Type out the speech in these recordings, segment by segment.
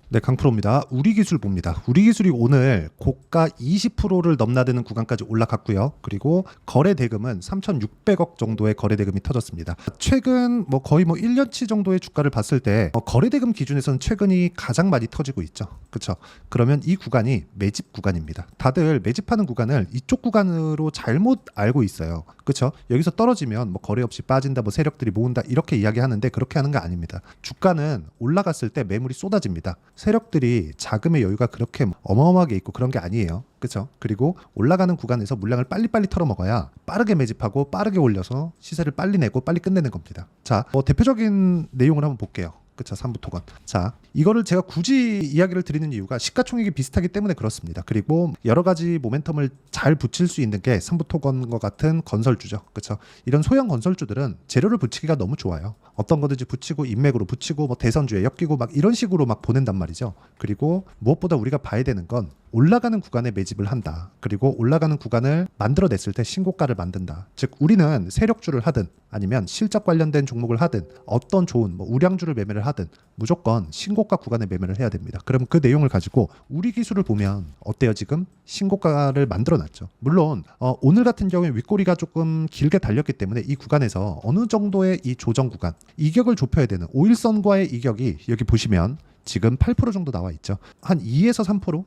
네, 강프로입니다. 우리기술 봅니다. 우리기술이 오늘 고가 20%를 넘나드는 구간까지 올라갔고요. 그리고 거래 대금은 3,600억 정도의 거래 대금이 터졌습니다. 최근 거의 1년치 정도의 주가를 봤을 때 거래 대금 기준에서는 최근이 가장 많이 터지고 있죠. 그렇죠? 그러면 이 구간이 매집 구간입니다. 다들 매집하는 구간을 이쪽 구간으로 잘못 알고 있어요. 그렇죠? 여기서 떨어지면 거래 없이 빠진다, 세력들이 모은다 이렇게 이야기하는데 그렇게 하는 거 아닙니다. 주가는 올라갔을 때 매물이 쏟아집니다. 세력들이 자금의 여유가 그렇게 어마어마하게 있고 그런 게 아니에요. 그렇죠? 그리고 올라가는 구간에서 물량을 빨리빨리 털어먹어야 빠르게 매집하고 빠르게 올려서 시세를 빨리 내고 빨리 끝내는 겁니다. 자, 대표적인 내용을 한번 볼게요. 그쵸, 삼부토건. 자, 이거를 제가 굳이 이야기를 드리는 이유가 시가총액이 비슷하기 때문에 그렇습니다. 그리고 여러 가지 모멘텀을 잘 붙일 수 있는 게 삼부토건과 같은 건설주죠. 그쵸? 이런 소형 건설주들은 재료를 붙이기가 너무 좋아요. 어떤 거든지 붙이고 인맥으로 붙이고 대선주에 엮이고 이런 식으로 보낸단 말이죠. 그리고 무엇보다 우리가 봐야 되는 건 올라가는 구간에 매집을 한다. 그리고 올라가는 구간을 만들어냈을 때 신고가를 만든다. 즉 우리는 세력주를 하든 아니면 실적 관련된 종목을 하든 어떤 좋은 우량주를 매매를 하든 무조건 신고가 구간에 매매를 해야 됩니다. 그럼 그 내용을 가지고 우리 기술을 보면 어때요? 지금 신고가를 만들어놨죠. 물론 오늘 같은 경우에 윗꼬리가 조금 길게 달렸기 때문에 이 구간에서 어느 정도의 이 조정 구간 이격을 좁혀야 되는 5일선과의 이격이 여기 보시면 지금 8% 정도 나와 있죠. 한 2에서 3%?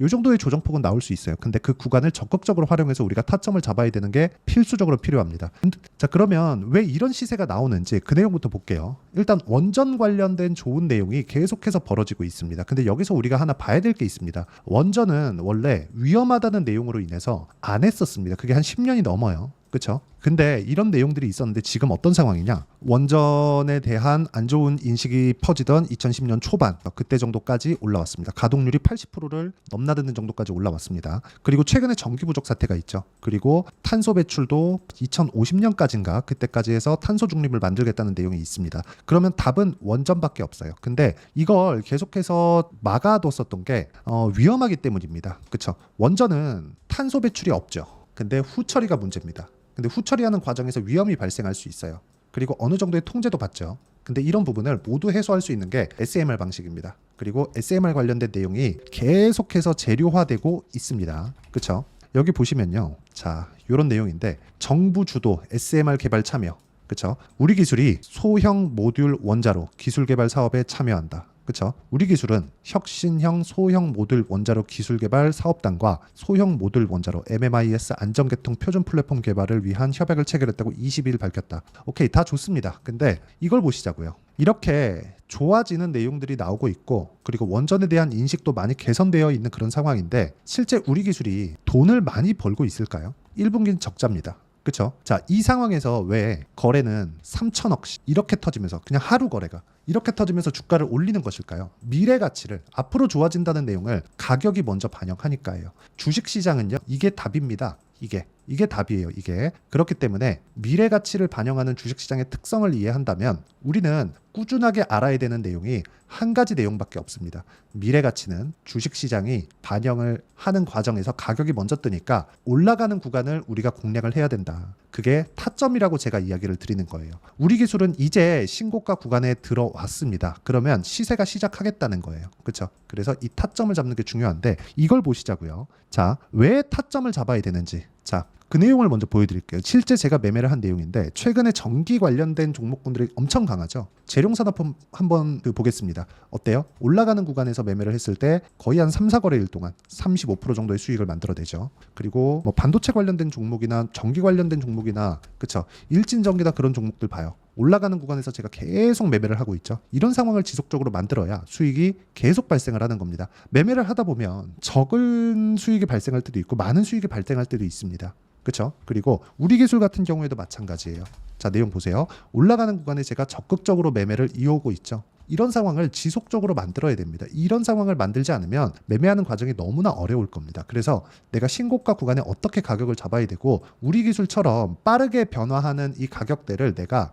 요 정도의 조정폭은 나올 수 있어요. 근데 그 구간을 적극적으로 활용해서 우리가 타점을 잡아야 되는 게 필수적으로 필요합니다. 자, 그러면 왜 이런 시세가 나오는지 그 내용부터 볼게요. 일단 원전 관련된 좋은 내용이 계속해서 벌어지고 있습니다. 근데 여기서 우리가 하나 봐야 될 게 있습니다. 원전은 원래 위험하다는 내용으로 인해서 안 했었습니다. 그게 한 10년이 넘어요. 그렇죠? 근데 이런 내용들이 있었는데 지금 어떤 상황이냐? 원전에 대한 안 좋은 인식이 퍼지던 2010년 초반 그때 정도까지 올라왔습니다. 가동률이 80%를 넘나드는 정도까지 올라왔습니다. 그리고 최근에 전기 부족 사태가 있죠. 그리고 탄소 배출도 2050년까지인가 그때까지 해서 탄소 중립을 만들겠다는 내용이 있습니다. 그러면 답은 원전밖에 없어요. 근데 이걸 계속해서 막아뒀었던 게 위험하기 때문입니다. 그렇죠? 원전은 탄소 배출이 없죠. 근데 후처리가 문제입니다. 근데 후처리하는 과정에서 위험이 발생할 수 있어요. 그리고 어느 정도의 통제도 받죠. 근데 이런 부분을 모두 해소할 수 있는 게 SMR 방식입니다. 그리고 SMR 관련된 내용이 계속해서 재료화되고 있습니다. 그렇죠? 여기 보시면요. 자, 이런 내용인데 정부 주도 SMR 개발 참여. 그렇죠? 우리 기술이 소형 모듈 원자로 기술 개발 사업에 참여한다. 그렇죠? 우리 기술은 혁신형 소형 모듈 원자로 기술 개발 사업단과 소형 모듈 원자로 MMIS 안전계통 표준 플랫폼 개발을 위한 협약을 체결했다고 22일 밝혔다. 오케이, 다 좋습니다. 근데 이걸 보시자고요. 이렇게 좋아지는 내용들이 나오고 있고 그리고 원전에 대한 인식도 많이 개선되어 있는 그런 상황인데 실제 우리 기술이 돈을 많이 벌고 있을까요? 1분기는 적자입니다. 그렇죠? 자, 이 상황에서 왜 거래는 3천억씩 이렇게 터지면서 그냥 하루 거래가 이렇게 터지면서 주가를 올리는 것일까요? 미래 가치를 앞으로 좋아진다는 내용을 가격이 먼저 반영하니까요. 주식 시장은요. 이게 답입니다. 이게 답이에요. 이게 그렇기 때문에 미래 가치를 반영하는 주식시장의 특성을 이해한다면 우리는 꾸준하게 알아야 되는 내용이 한 가지 내용밖에 없습니다. 미래 가치는 주식시장이 반영을 하는 과정에서 가격이 먼저 뜨니까 올라가는 구간을 우리가 공략을 해야 된다. 그게 타점이라고 제가 이야기를 드리는 거예요. 우리 기술은 이제 신고가 구간에 들어왔습니다. 그러면 시세가 시작하겠다는 거예요. 그렇죠? 그래서 이 타점을 잡는 게 중요한데 이걸 보시자고요. 자, 왜 타점을 잡아야 되는지. 자, 그 내용을 먼저 보여드릴게요. 실제 제가 매매를 한 내용인데 최근에 전기 관련된 종목군들이 엄청 강하죠. 재룡산업 한번 보겠습니다. 어때요? 올라가는 구간에서 매매를 했을 때 거의 한 3, 4거래일 동안 35% 정도의 수익을 만들어내죠. 그리고 반도체 관련된 종목이나 전기 관련된 종목이나 그쵸? 일진전기나 그런 종목들 봐요. 올라가는 구간에서 제가 계속 매매를 하고 있죠. 이런 상황을 지속적으로 만들어야 수익이 계속 발생을 하는 겁니다. 매매를 하다 보면 적은 수익이 발생할 때도 있고 많은 수익이 발생할 때도 있습니다. 그렇죠? 그리고 우리 기술 같은 경우에도 마찬가지예요. 자, 내용 보세요. 올라가는 구간에 제가 적극적으로 매매를 이어오고 있죠. 이런 상황을 지속적으로 만들어야 됩니다. 이런 상황을 만들지 않으면 매매하는 과정이 너무나 어려울 겁니다. 그래서 내가 신고가 구간에 어떻게 가격을 잡아야 되고 우리 기술처럼 빠르게 변화하는 이 가격대를 내가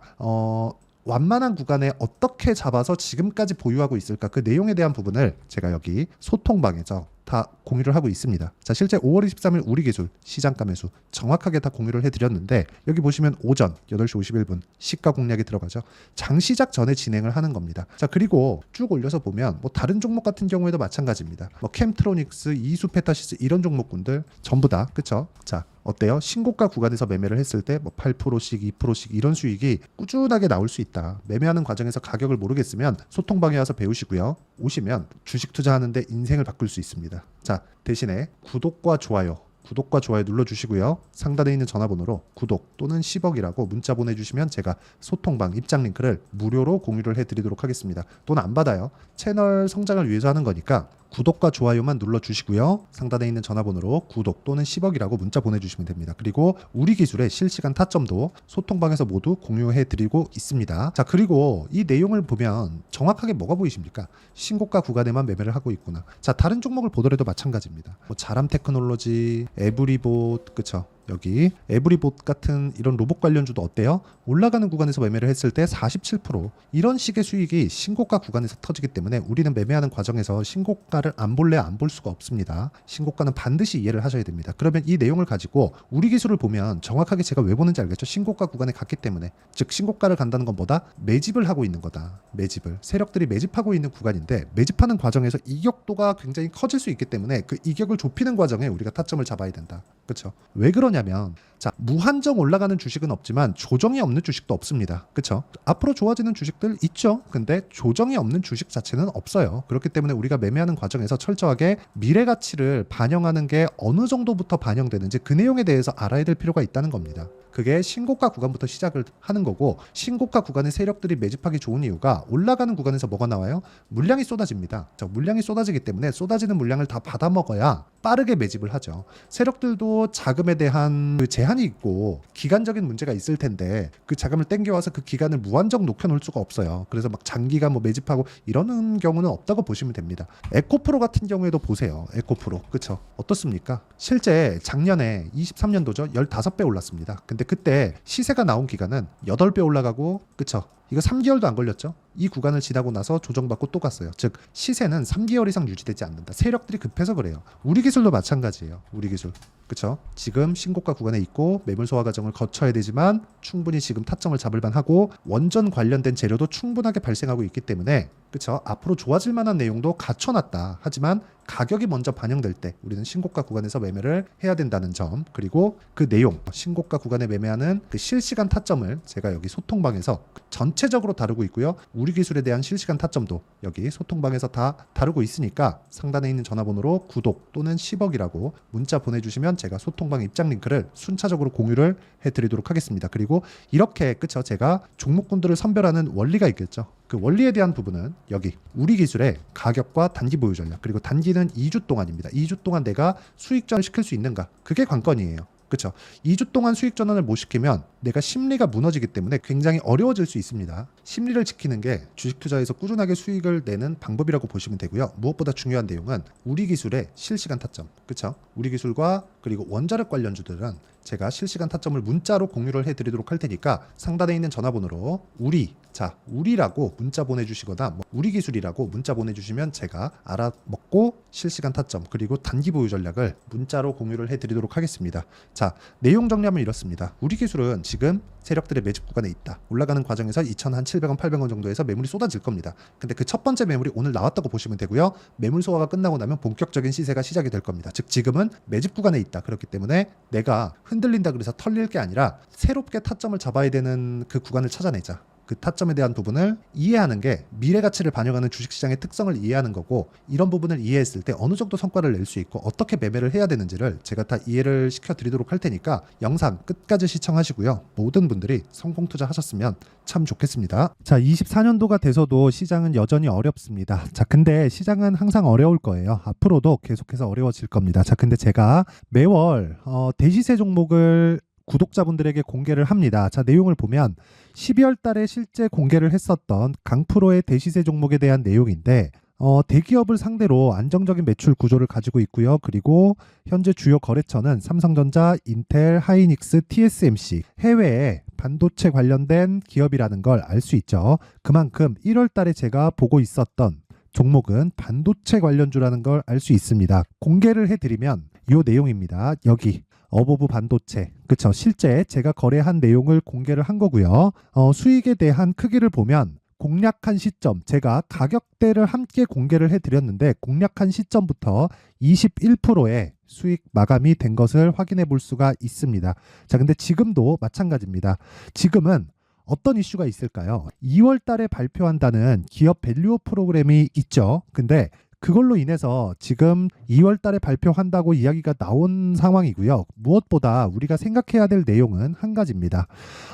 완만한 구간에 어떻게 잡아서 지금까지 보유하고 있을까 그 내용에 대한 부분을 제가 여기 소통방에서 다 공유를 하고 있습니다. 자, 실제 5월 23일 우리기술 시장가 매수 정확하게 다 공유를 해드렸는데 여기 보시면 오전 8시 51분 시가 공략이 들어가죠. 장 시작 전에 진행을 하는 겁니다. 자, 그리고 쭉 올려서 보면 뭐 다른 종목 같은 경우에도 마찬가지입니다. 뭐 캠트로닉스, 이수페타시스 이런 종목군들 전부 다 그쵸? 자, 어때요? 신고가 구간에서 매매를 했을 때 뭐 8%씩 2%씩 이런 수익이 꾸준하게 나올 수 있다. 매매하는 과정에서 가격을 모르겠으면 소통방에 와서 배우시고요. 오시면 주식 투자하는데 인생을 바꿀 수 있습니다. 자, 대신에 구독과 좋아요 눌러주시고요. 상단에 있는 전화번호로 구독 또는 10억이라고 문자 보내주시면 제가 소통방 입장 링크를 무료로 공유를 해드리도록 하겠습니다. 돈 안 받아요. 채널 성장을 위해서 하는 거니까 구독과 좋아요만 눌러주시고요. 상단에 있는 전화번호로 구독 또는 10억이라고 문자 보내주시면 됩니다. 그리고 우리 기술의 실시간 타점도 소통방에서 모두 공유해드리고 있습니다. 자, 그리고 이 내용을 보면 정확하게 뭐가 보이십니까? 신고가 구간에만 매매를 하고 있구나. 자, 다른 종목을 보더라도 마찬가지입니다. 뭐 자람 테크놀로지, 에브리봇, 그쵸? 여기 에브리봇 같은 이런 로봇 관련주도 어때요? 올라가는 구간에서 매매를 했을 때 47% 이런 식의 수익이 신고가 구간에서 터지기 때문에 우리는 매매하는 과정에서 신고가를 안 볼래 안 볼 수가 없습니다. 신고가는 반드시 이해를 하셔야 됩니다. 그러면 이 내용을 가지고 우리 기술을 보면 정확하게 제가 왜 보는지 알겠죠? 신고가 구간에 갔기 때문에, 즉 신고가를 간다는 것보다 매집을 하고 있는 거다. 매집을 세력들이 매집하고 있는 구간인데 매집하는 과정에서 이격도가 굉장히 커질 수 있기 때문에 그 이격을 좁히는 과정에 우리가 타점을 잡아야 된다. 그렇죠? 왜 그러냐면 자, 무한정 올라가는 주식은 없지만 조정이 없는 주식도 없습니다. 그렇죠? 앞으로 좋아지는 주식들 있죠. 근데 조정이 없는 주식 자체는 없어요. 그렇기 때문에 우리가 매매하는 과정에서 철저하게 미래 가치를 반영하는 게 어느 정도부터 반영되는지 그 내용에 대해서 알아야 될 필요가 있다는 겁니다. 그게 신고가 구간부터 시작을 하는 거고, 신고가 구간에 세력들이 매집하기 좋은 이유가 올라가는 구간에서 뭐가 나와요? 물량이 쏟아집니다. 자, 물량이 쏟아지기 때문에 쏟아지는 물량을 다 받아먹어야 빠르게 매집을 하죠. 세력들도 자금에 대한 그 제한이 있고 기간적인 문제가 있을 텐데 그 자금을 땡겨와서 그 기간을 무한정 녹여놓을 수가 없어요. 그래서 막 장기간 뭐 매집하고 이러는 경우는 없다고 보시면 됩니다. 에코프로 같은 경우에도 보세요. 에코프로, 그쵸? 어떻습니까? 실제 작년에 23년도죠. 15배 올랐습니다. 근데 그때 시세가 나온 기간은 8배 올라가고, 그쵸? 이거 3개월도 안 걸렸죠. 이 구간을 지나고 나서 조정받고 또 갔어요. 즉 시세는 3개월 이상 유지되지 않는다. 세력들이 급해서 그래요. 우리 기술도 마찬가지예요. 우리 기술, 그렇죠? 지금 신고가 구간에 있고 매물 소화 과정을 거쳐야 되지만 충분히 지금 타점을 잡을 만하고 원전 관련된 재료도 충분하게 발생하고 있기 때문에, 그렇죠? 앞으로 좋아질 만한 내용도 갖춰놨다. 하지만 가격이 먼저 반영될 때 우리는 신고가 구간에서 매매를 해야 된다는 점, 그리고 그 내용, 신고가 구간에 매매하는 그 실시간 타점을 제가 여기 소통방에서 전체적으로 다루고 있고요. 우리 기술에 대한 실시간 타점도 여기 소통방에서 다 다루고 있으니까 상단에 있는 전화번호로 구독 또는 10억이라고 문자 보내주시면 제가 소통방 입장 링크를 순차적으로 공유를 해드리도록 하겠습니다. 그리고 이렇게, 그쵸? 제가 종목군들을 선별하는 원리가 있겠죠. 그 원리에 대한 부분은 여기 우리 기술의 가격과 단기 보유 전략, 그리고 단기는 2주 동안입니다. 2주 동안 내가 수익전을 시킬 수 있는가, 그게 관건이에요. 그렇죠? 2주 동안 수익 전환을 못 시키면 내가 심리가 무너지기 때문에 굉장히 어려워질 수 있습니다. 심리를 지키는 게 주식 투자에서 꾸준하게 수익을 내는 방법이라고 보시면 되고요. 무엇보다 중요한 내용은 우리 기술의 실시간 타점, 그렇죠? 우리 기술과 그리고 원자력 관련주들은 제가 실시간 타점을 문자로 공유를 해드리도록 할 테니까 상단에 있는 전화번호로 우리라고 문자 보내주시거나 우리 기술이라고 문자 보내주시면 제가 알아먹고 실시간 타점 그리고 단기 보유 전략을 문자로 공유를 해드리도록 하겠습니다. 자, 내용 정리하면 이렇습니다. 우리 기술은 지금 세력들의 매집 구간에 있다. 올라가는 과정에서 2,700원, 800원 정도에서 매물이 쏟아질 겁니다. 근데 그 첫 번째 매물이 오늘 나왔다고 보시면 되고요. 매물 소화가 끝나고 나면 본격적인 시세가 시작이 될 겁니다. 즉 지금은 매집 구간에 있다. 그렇기 때문에 내가 흔들린다 그래서 털릴 게 아니라 새롭게 타점을 잡아야 되는 그 구간을 찾아내자. 그 타점에 대한 부분을 이해하는 게 미래 가치를 반영하는 주식시장의 특성을 이해하는 거고, 이런 부분을 이해했을 때 어느 정도 성과를 낼 수 있고 어떻게 매매를 해야 되는지를 제가 다 이해를 시켜드리도록 할 테니까 영상 끝까지 시청하시고요. 모든 분들이 성공 투자하셨으면 참 좋겠습니다. 자, 24년도가 돼서도 시장은 여전히 어렵습니다. 자, 근데 시장은 항상 어려울 거예요. 앞으로도 계속해서 어려워질 겁니다. 자, 근데 제가 매월 대시세 종목을 구독자분들에게 공개를 합니다. 자, 내용을 보면 12월 달에 실제 공개를 했었던 강프로의 대시세 종목에 대한 내용인데, 대기업을 상대로 안정적인 매출 구조를 가지고 있고요. 그리고 현재 주요 거래처는 삼성전자, 인텔, 하이닉스, TSMC, 해외에 반도체 관련된 기업이라는 걸 알 수 있죠. 그만큼 1월 달에 제가 보고 있었던 종목은 반도체 관련주라는 걸 알 수 있습니다. 공개를 해드리면 이 내용입니다. 여기 어보브 반도체, 그쵸? 실제 제가 거래한 내용을 공개를 한 거고요. 수익에 대한 크기를 보면 공략한 시점, 제가 가격대를 함께 공개를 해드렸는데 공략한 시점부터 21%의 수익 마감이 된 것을 확인해 볼 수가 있습니다. 자, 근데 지금도 마찬가지입니다. 지금은 어떤 이슈가 있을까요? 2월 달에 발표한다는 기업 밸류업 프로그램이 있죠. 근데 그걸로 인해서 지금 2월 달에 발표한다고 이야기가 나온 상황이고요. 무엇보다 우리가 생각해야 될 내용은 한 가지입니다.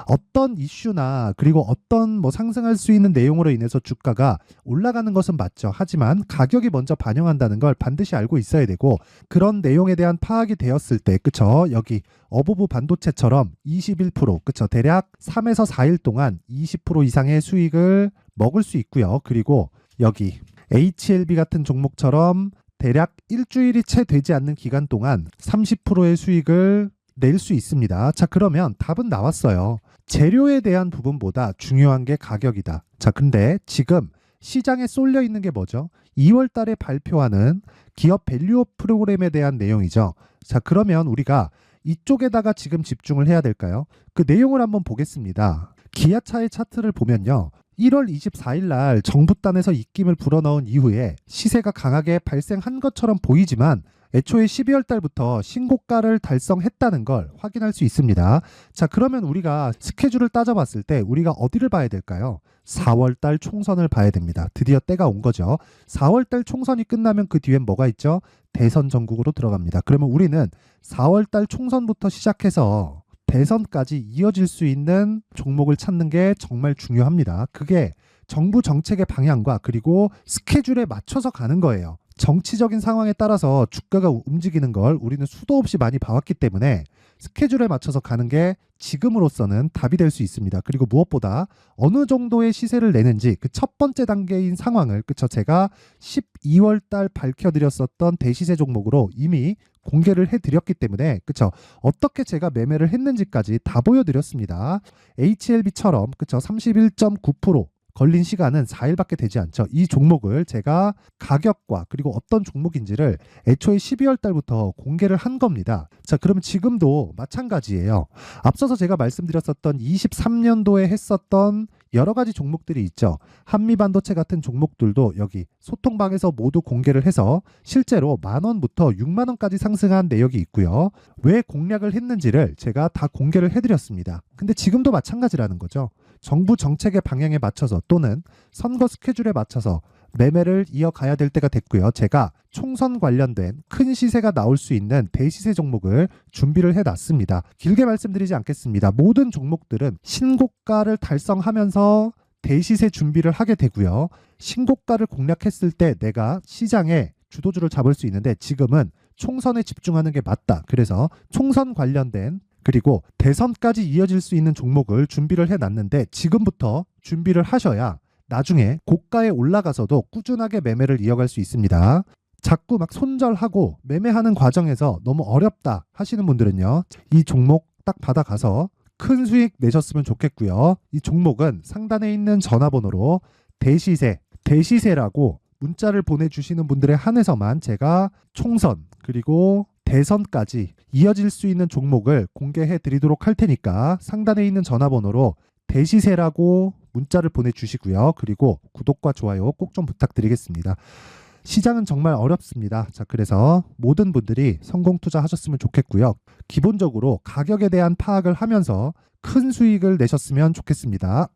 어떤 이슈나 그리고 어떤 상승할 수 있는 내용으로 인해서 주가가 올라가는 것은 맞죠. 하지만 가격이 먼저 반영한다는 걸 반드시 알고 있어야 되고, 그런 내용에 대한 파악이 되었을 때, 그쵸? 여기 어보브 반도체처럼 21%, 그쵸? 대략 3에서 4일 동안 20% 이상의 수익을 먹을 수 있고요. 그리고 여기 HLB 같은 종목처럼 대략 일주일이 채 되지 않는 기간 동안 30%의 수익을 낼 수 있습니다. 자, 그러면 답은 나왔어요. 재료에 대한 부분보다 중요한 게 가격이다. 자, 근데 지금 시장에 쏠려 있는 게 뭐죠? 2월 달에 발표하는 기업 밸류업 프로그램에 대한 내용이죠. 자, 그러면 우리가 이쪽에다가 지금 집중을 해야 될까요? 그 내용을 한번 보겠습니다. 기아차의 차트를 보면요. 1월 24일 날 정부단에서 입김을 불어넣은 이후에 시세가 강하게 발생한 것처럼 보이지만 애초에 12월 달부터 신고가를 달성했다는 걸 확인할 수 있습니다. 자, 그러면 우리가 스케줄을 따져봤을 때 우리가 어디를 봐야 될까요? 4월 달 총선을 봐야 됩니다. 드디어 때가 온 거죠. 4월 달 총선이 끝나면 그 뒤엔 뭐가 있죠? 대선 전국으로 들어갑니다. 그러면 우리는 4월 달 총선부터 시작해서 대선까지 이어질 수 있는 종목을 찾는 게 정말 중요합니다. 그게 정부 정책의 방향과 그리고 스케줄에 맞춰서 가는 거예요. 정치적인 상황에 따라서 주가가 움직이는 걸 우리는 수도 없이 많이 봐왔기 때문에 스케줄에 맞춰서 가는 게 지금으로서는 답이 될 수 있습니다. 그리고 무엇보다 어느 정도의 시세를 내는지 그 첫 번째 단계인 상황을, 그쵸? 제가 12월 달 밝혀드렸었던 대시세 종목으로 이미 공개를 해드렸기 때문에, 그쵸? 어떻게 제가 매매를 했는지까지 다 보여드렸습니다. HLB처럼, 그쵸? 31.9% 걸린 시간은 4일밖에 되지 않죠. 이 종목을 제가 가격과 그리고 어떤 종목인지를 애초에 12월 달부터 공개를 한 겁니다. 자, 그러면 지금도 마찬가지예요. 앞서서 제가 말씀드렸었던 23년도에 했었던 여러 가지 종목들이 있죠. 한미반도체 같은 종목들도 여기 소통방에서 모두 공개를 해서 실제로 10,000원부터 60,000원까지 상승한 내역이 있고요. 왜 공략을 했는지를 제가 다 공개를 해드렸습니다. 근데 지금도 마찬가지라는 거죠. 정부 정책의 방향에 맞춰서 또는 선거 스케줄에 맞춰서 매매를 이어가야 될 때가 됐고요. 제가 총선 관련된 큰 시세가 나올 수 있는 대시세 종목을 준비를 해놨습니다. 길게 말씀드리지 않겠습니다. 모든 종목들은 신고가를 달성하면서 대시세 준비를 하게 되고요. 신고가를 공략했을 때 내가 시장에 주도주를 잡을 수 있는데 지금은 총선에 집중하는 게 맞다. 그래서 총선 관련된 그리고 대선까지 이어질 수 있는 종목을 준비를 해놨는데 지금부터 준비를 하셔야 나중에 고가에 올라가서도 꾸준하게 매매를 이어갈 수 있습니다. 자꾸 막 손절하고 매매하는 과정에서 너무 어렵다 하시는 분들은요. 이 종목 딱 받아가서 큰 수익 내셨으면 좋겠고요. 이 종목은 상단에 있는 전화번호로 대시세라고 문자를 보내주시는 분들에 한해서만 제가 총선 그리고 대선까지 이어질 수 있는 종목을 공개해 드리도록 할 테니까 상단에 있는 전화번호로 대시세라고 문자를 보내주시고요. 그리고 구독과 좋아요 꼭 좀 부탁드리겠습니다. 시장은 정말 어렵습니다. 자, 그래서 모든 분들이 성공 투자하셨으면 좋겠고요. 기본적으로 가격에 대한 파악을 하면서 큰 수익을 내셨으면 좋겠습니다.